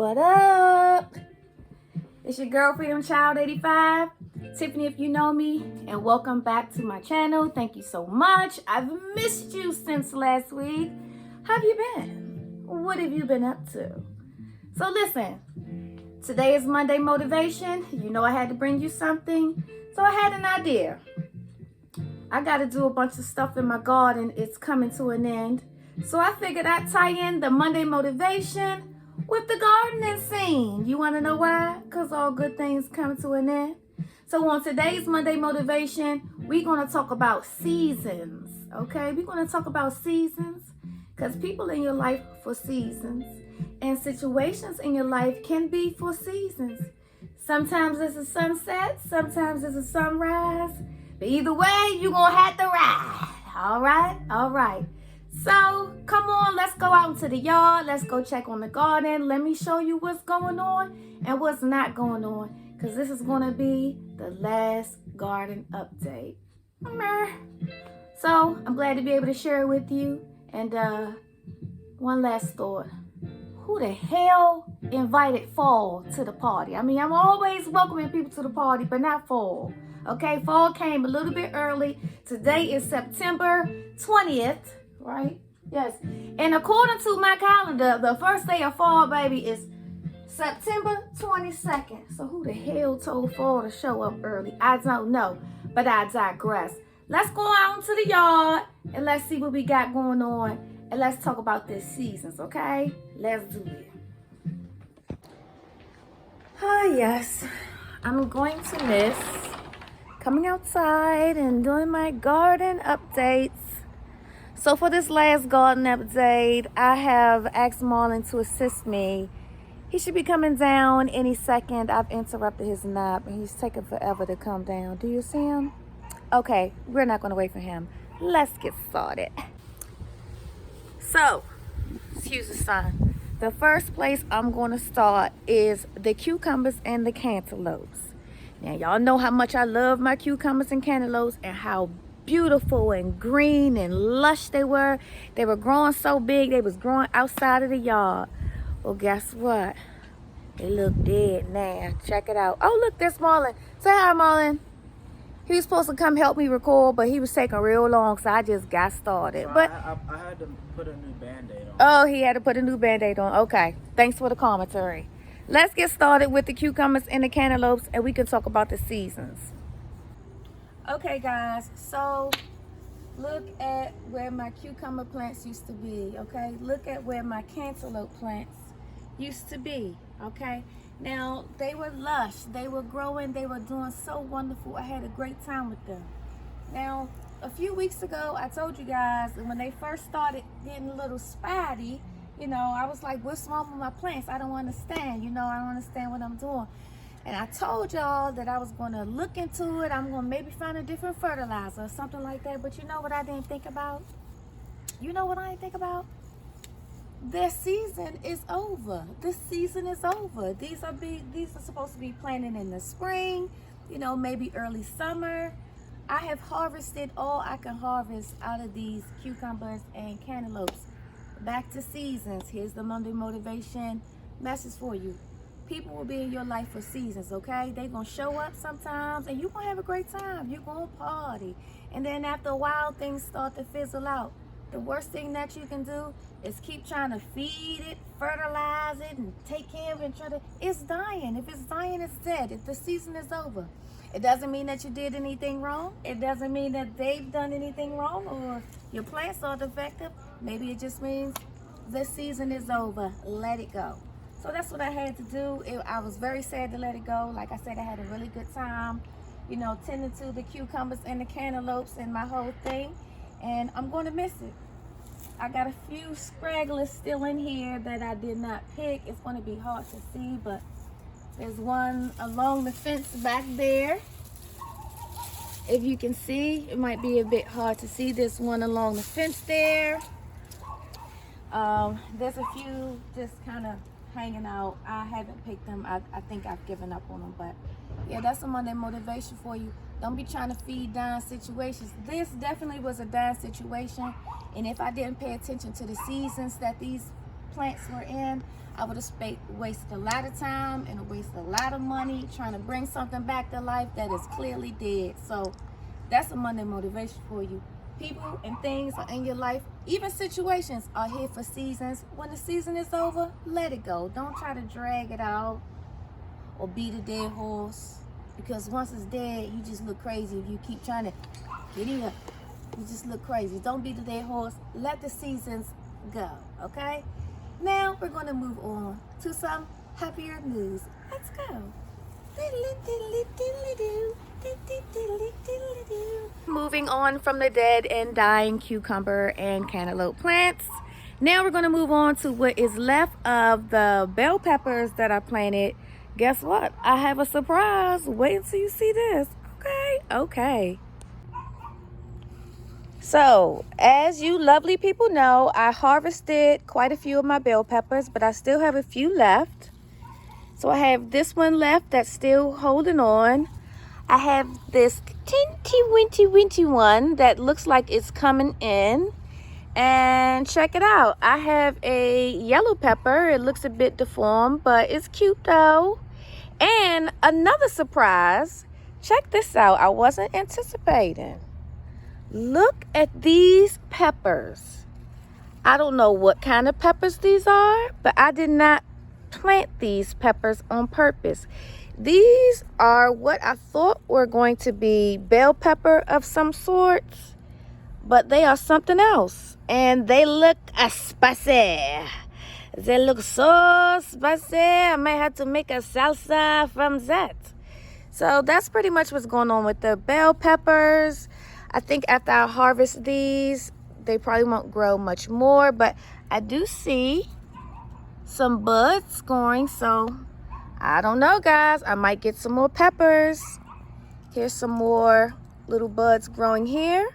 What up? It's your girl Freedom Child 85, Tiffany if you know me, and welcome back to my channel. Thank you so much. I've missed you since last week. How have you been? What have you been up to? So listen, today is Monday Motivation. You know I had to bring you something, so I had an idea. I got to do a bunch of stuff in my garden. It's coming to an end. So I figured I'd tie in the Monday Motivation with the gardening scene. You want to know why? Because all good things come to an end. So on today's Monday Motivation, we're going to talk about seasons. Okay? We're going to talk about seasons because people in your life for seasons and situations in your life can be for seasons. Sometimes it's a sunset. Sometimes it's a sunrise. But either way, you're going to have to ride. All right? All right. So, come on, let's go out into the yard. Let's go check on the garden. Let me show you what's going on and what's not going on. Because this is going to be the last garden update. So, I'm glad to be able to share it with you. And one last thought. Who the hell invited fall to the party? I mean, I'm always welcoming people to the party, but not fall. Okay, fall came a little bit early. Today is September 20th. Right? Yes. And according to my calendar, the first day of fall, baby, is September 22nd. So who the hell told fall to show up early? I don't know, but I digress. Let's go out into the yard and let's see what we got going on. And let's talk about this seasons, okay? Let's do it. Oh, yes. I'm going to miss coming outside and doing my garden updates. So for this last garden update, I have asked Marlon to assist me. He should be coming down any second. I've interrupted his nap and he's taking forever to come down. Do you see him? Okay, we're not going to wait for him. Let's get started. So, excuse the sun. The first place I'm going to start is the cucumbers and the cantaloupes. Now, y'all know how much I love my cucumbers and cantaloupes and how beautiful and green and lush they were. They were growing so big, they was growing outside of the yard. Well, guess what? They look dead now. Check it out. Oh, look, there's Marlon. Say hi, Marlon. He was supposed to come help me record, but he was taking real long, so I just got started. So but I had to put a new Band-Aid on. Oh, he had to put a new Band-Aid on. Okay. Thanks for the commentary. Let's get started with the cucumbers and the cantaloupes, and we can talk about the seasons. Okay, guys, so look at where my cucumber plants used to be, okay? Look at where my cantaloupe plants used to be, okay? Now, they were lush, they were growing, they were doing so wonderful. I had a great time with them. Now, a few weeks ago, I told you guys that when they first started getting a little spotty, you know, I was like, what's wrong with my plants? I don't understand, you know, I don't understand what I'm doing. And I told y'all that I was going to look into it. I'm going to maybe find a different fertilizer or something like that. But you know what I didn't think about? You know what I didn't think about? Their season is over. This season is over. These are supposed to be planted in the spring, you know, maybe early summer. I have harvested all I can harvest out of these cucumbers and cantaloupes. Back to seasons. Here's the Monday Motivation message for you. People will be in your life for seasons, okay? They're going to show up sometimes, and you're going to have a great time. You're going to party. And then after a while, things start to fizzle out. The worst thing that you can do is keep trying to feed it, fertilize it, and take care of it. It's dying. If it's dying, it's dead. If the season is over. It doesn't mean that you did anything wrong. It doesn't mean that they've done anything wrong or your plants are defective. Maybe it just means the season is over. Let it go. So that's what I had to do. I was very sad to let it go. Like I said, I had a really good time, you know, tending to the cucumbers and the cantaloupes and my whole thing. And I'm going to miss it. I got a few stragglers still in here that I did not pick. It's going to be hard to see, but there's one along the fence back there. If you can see, it might be a bit hard to see. There's one along the fence there. There's a few just kind of hanging out. I haven't picked them. I think I've given up on them, but yeah, that's a Monday Motivation for you. Don't be trying to feed down situations. This definitely was a down situation, and if I didn't pay attention to the seasons that these plants were in, I would have wasted a lot of time and wasted a lot of money trying to bring something back to life that is clearly dead. So that's a Monday motivation for you. People and things are in your life, even situations are here for seasons. When the season is over, let it go. Don't try to drag it out or beat a dead horse, because once it's dead, you just look crazy. If you keep trying to get in, you just look crazy. Don't beat a dead horse. Let the seasons go, okay? Now we're going to move on to some happier news. Let's go. Moving on from the dead and dying cucumber and cantaloupe plants. Now we're going to move on to what is left of the bell peppers that I planted. Guess what? I have a surprise. Wait until you see this. Okay. So, as you lovely people know, I harvested quite a few of my bell peppers, but I still have a few left. So I have this one left that's still holding on. I have this winty one that looks like it's coming in. And check it out. I have a yellow pepper. It looks a bit deformed, but it's cute though. And another surprise. Check this out. I wasn't anticipating. Look at these peppers. I don't know what kind of peppers these are, but I did not plant these peppers on purpose. These are what I thought were going to be bell pepper of some sorts, but they are something else, and they look spicy. They look so spicy. I might have to make a salsa from that. So that's pretty much what's going on with the bell peppers. I think after I harvest these, they probably won't grow much more, but I do see some buds growing, so I don't know, guys. I might get some more peppers. Here's some more little buds growing here,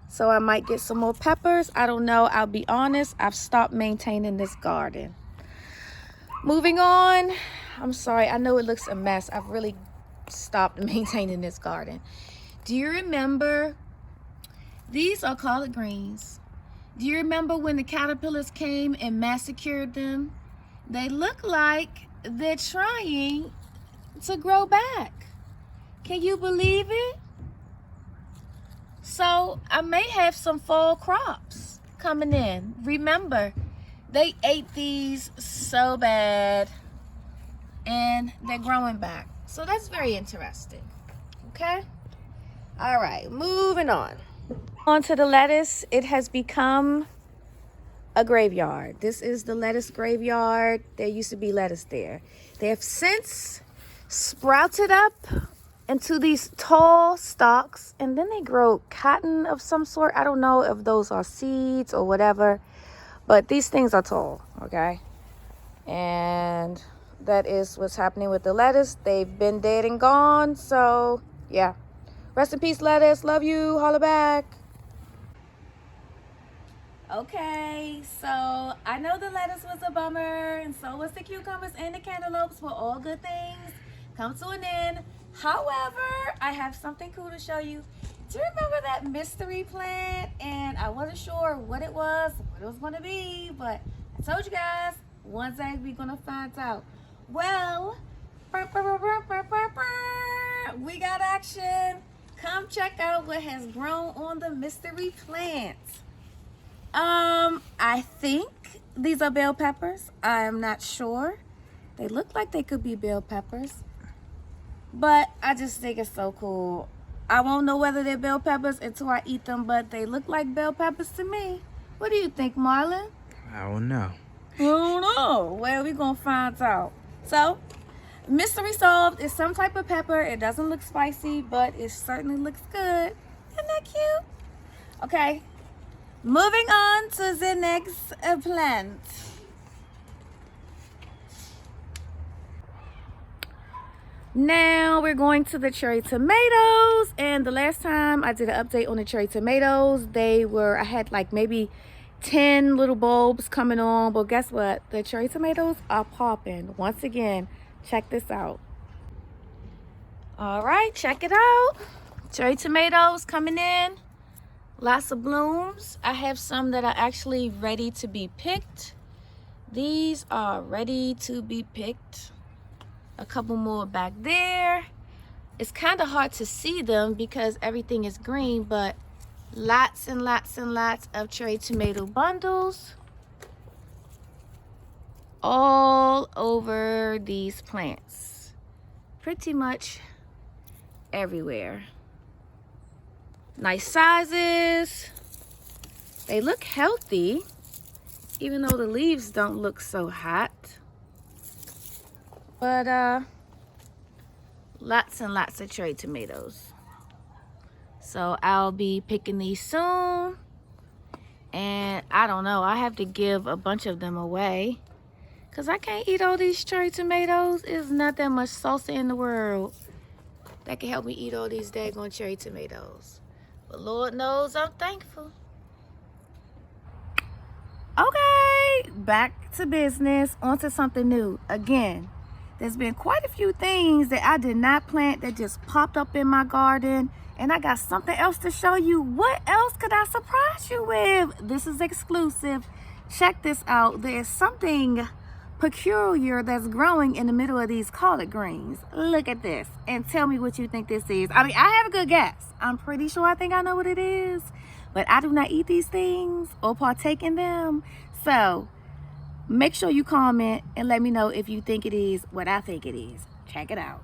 so I might get some more peppers. I don't know. I'll be honest, I've stopped maintaining this garden. Moving on. I'm sorry, I know it looks a mess. I've really stopped maintaining this garden. Do you remember, these are collard greens. Do you remember when the caterpillars came and massacred them? They look like they're trying to grow back. Can you believe it? So I may have some fall crops coming in. Remember, they ate these so bad and they're growing back. So that's very interesting. Okay? All right, moving on. On to the lettuce. It has become a graveyard. This is the lettuce graveyard. There used to be lettuce there. They have since sprouted up into these tall stalks, and then they grow cotton of some sort. I don't know if those are seeds or whatever, but these things are tall, okay? And that is what's happening with the lettuce. They've been dead and gone, so yeah. Rest in peace, lettuce. Love you. Holla back. Okay, so I know the lettuce was a bummer, and so was the cucumbers and the cantaloupes. Were all good things come to an end. However, I have something cool to show you. Do you remember that mystery plant? And I wasn't sure what it was going to be, but I told you guys, one day we're going to find out. Well, we got action. Come check out what has grown on the mystery plant. I think these are bell peppers. I am not sure. They look like they could be bell peppers, but I just think it's so cool. I won't know whether they're bell peppers until I eat them, but they look like bell peppers to me. What do you think, Marlon? I don't know. I don't know. Well, we're gonna find out. So, mystery solved. It's some type of pepper. It doesn't look spicy, but it certainly looks good. Isn't that cute? Okay. Moving on to the next plant. Now we're going to the cherry tomatoes. And the last time I did an update on the cherry tomatoes, I had like maybe 10 little bulbs coming on. But guess what? The cherry tomatoes are popping. Once again, check this out. All right, check it out. Cherry tomatoes coming in. Lots of blooms. I have some that are actually ready to be picked. These are ready to be picked. A couple more back there. It's kind of hard to see them because everything is green, but lots and lots and lots of cherry tomato bundles all over these plants. Pretty much everywhere. Nice sizes. They look healthy, even though the leaves don't look so hot. But lots and lots of cherry tomatoes. So I'll be picking these soon. And I don't know, I have to give a bunch of them away because I can't eat all these cherry tomatoes. There's not that much salsa in the world that can help me eat all these daggone cherry tomatoes. But Lord knows I'm thankful. Okay, back to business, onto something new. Again, there's been quite a few things that I did not plant that just popped up in my garden, and I got something else to show you. What else could I surprise you with? This is exclusive. Check this out. There's something peculiar that's growing in the middle of these collard greens. Look at this and tell me what you think this is. I mean, I have a good guess. I'm pretty sure I think I know what it is, but I do not eat these things or partake in them. So make sure you comment and let me know if you think it is what I think it is. Check it out.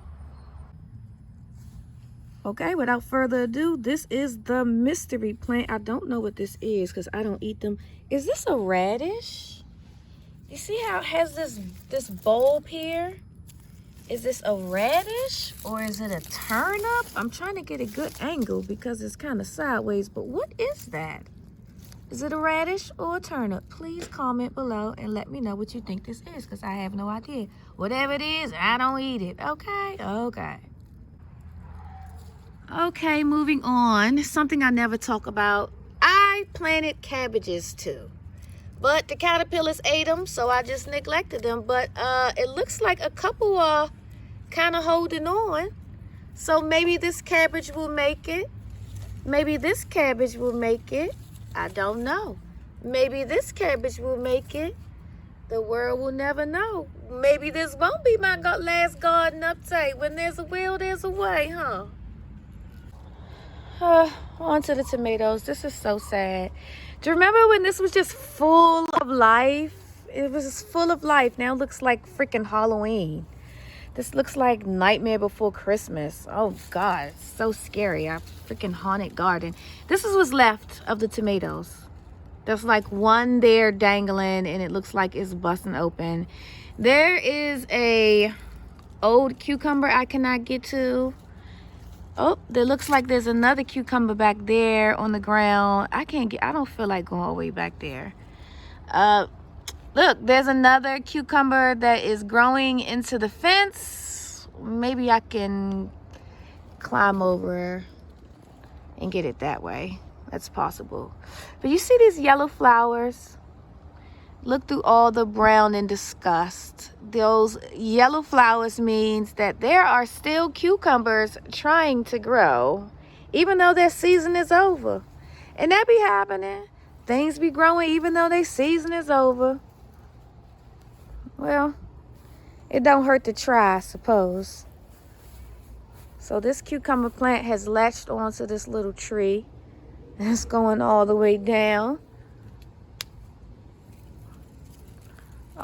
Okay, without further ado, this is the mystery plant. I don't know what this is because I don't eat them. Is this a radish? You see how it has this bulb here? Is this a radish or is it a turnip? I'm trying to get a good angle because it's kind of sideways, but what is that? Is it a radish or a turnip? Please comment below and let me know what you think this is because I have no idea. Whatever it is, I don't eat it. Okay? Okay. Okay, moving on. Something I never talk about. I planted cabbages too, but the caterpillars ate them, so I just neglected them. But it looks like a couple are kind of holding on. So maybe this cabbage will make it. Maybe this cabbage will make it. I don't know. Maybe this cabbage will make it. The world will never know. Maybe this won't be my last garden update. When there's a will, there's a way, huh? On to the tomatoes. This is so sad. Do you remember when this was just full of life? It was just full of life. Now it looks like freaking Halloween. This looks like Nightmare Before Christmas. Oh God, it's so scary. Our freaking haunted garden. This is what's left of the tomatoes. There's like one there dangling and it looks like it's busting open. There is a old cucumber I cannot get to. Oh, there looks like there's another cucumber back there on the ground. I don't feel like going all the way back there. Look, there's another cucumber that is growing into the fence. Maybe I can climb over and get it that way. That's possible. But you see these yellow flowers? Look through all the brown and disgust. Those yellow flowers means that there are still cucumbers trying to grow, even though their season is over. And that be happening. Things be growing even though their season is over. Well, it don't hurt to try, I suppose. So this cucumber plant has latched onto this little tree. And it's going all the way down.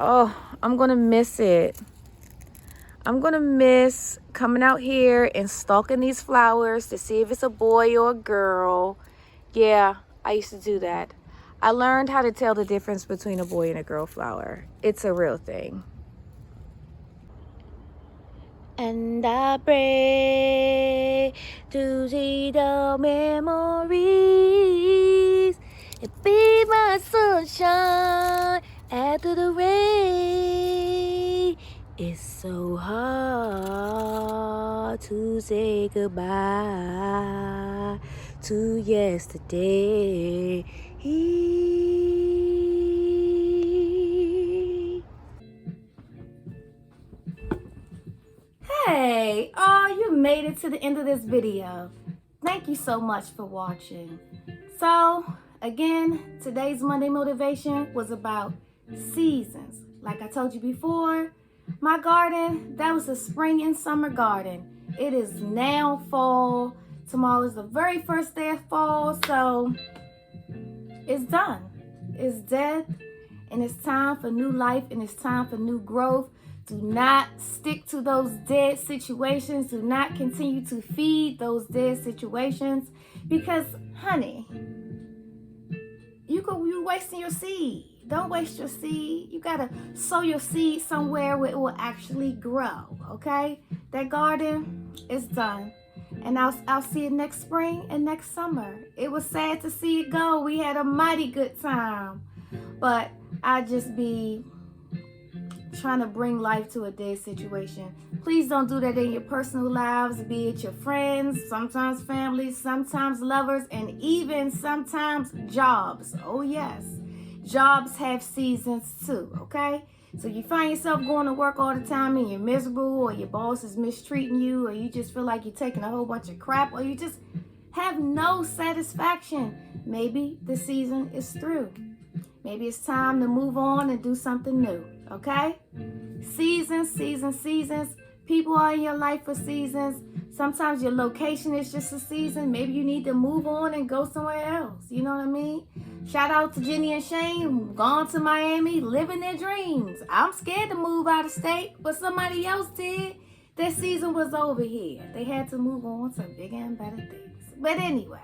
Oh, I'm going to miss it. I'm going to miss coming out here and stalking these flowers to see if it's a boy or a girl. Yeah, I used to do that. I learned how to tell the difference between a boy and a girl flower. It's a real thing. And I pray to see the memories. It be my sunshine after the rain. It's so hard to say goodbye to yesterday. Hey, you made it to the end of this video. Thank you so much for watching. So, again, today's Monday motivation was about seasons. Like I told you before, my garden, that was a spring and summer garden. It is now fall. Tomorrow is the very first day of fall, so it's done. It's dead, and it's time for new life, and it's time for new growth. Do not stick to those dead situations. Do not continue to feed those dead situations because, honey, you wasting your seed. Don't waste your seed. You gotta sow your seed somewhere where it will actually grow. Okay, that garden is done, and I'll see it next spring and next summer. It was sad to see it go. We had a mighty good time, but I just be trying to bring life to a dead situation. Please don't do that in your personal lives, be it your friends, sometimes family, sometimes lovers, and even sometimes jobs. Oh yes, jobs have seasons too, okay? So you find yourself going to work all the time and you're miserable, or your boss is mistreating you, or you just feel like you're taking a whole bunch of crap, or you just have no satisfaction. Maybe the season is through. Maybe it's time to move on and do something new, okay? Seasons. People are in your life for seasons. Sometimes your location is just a season. Maybe you need to move on and go somewhere else. You know what I mean? Shout out to Jenny and Shane, gone to Miami, living their dreams. I'm scared to move out of state, but somebody else did. Their season was over here. They had to move on to bigger and better things. But anyway,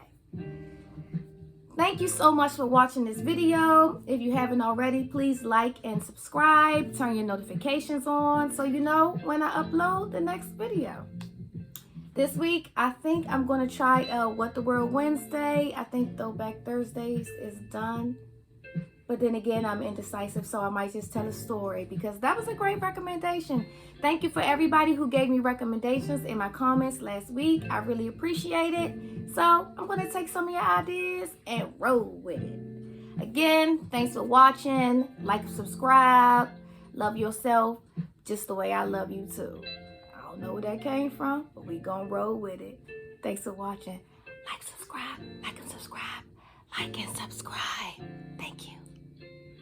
thank you so much for watching this video. If you haven't already, please like and subscribe. Turn your notifications on so you know when I upload the next video. This week, I think I'm going to try What the World Wednesday. I think Throwback Thursdays is done. But then again, I'm indecisive, so I might just tell a story because that was a great recommendation. Thank you for everybody who gave me recommendations in my comments last week. I really appreciate it. So I'm going to take some of your ideas and roll with it. Again, thanks for watching. Like and subscribe. Love yourself just the way I love you too. I don't know where that came from, but we going to roll with it. Thanks for watching. Like, subscribe, like and subscribe, like and subscribe. Thank you.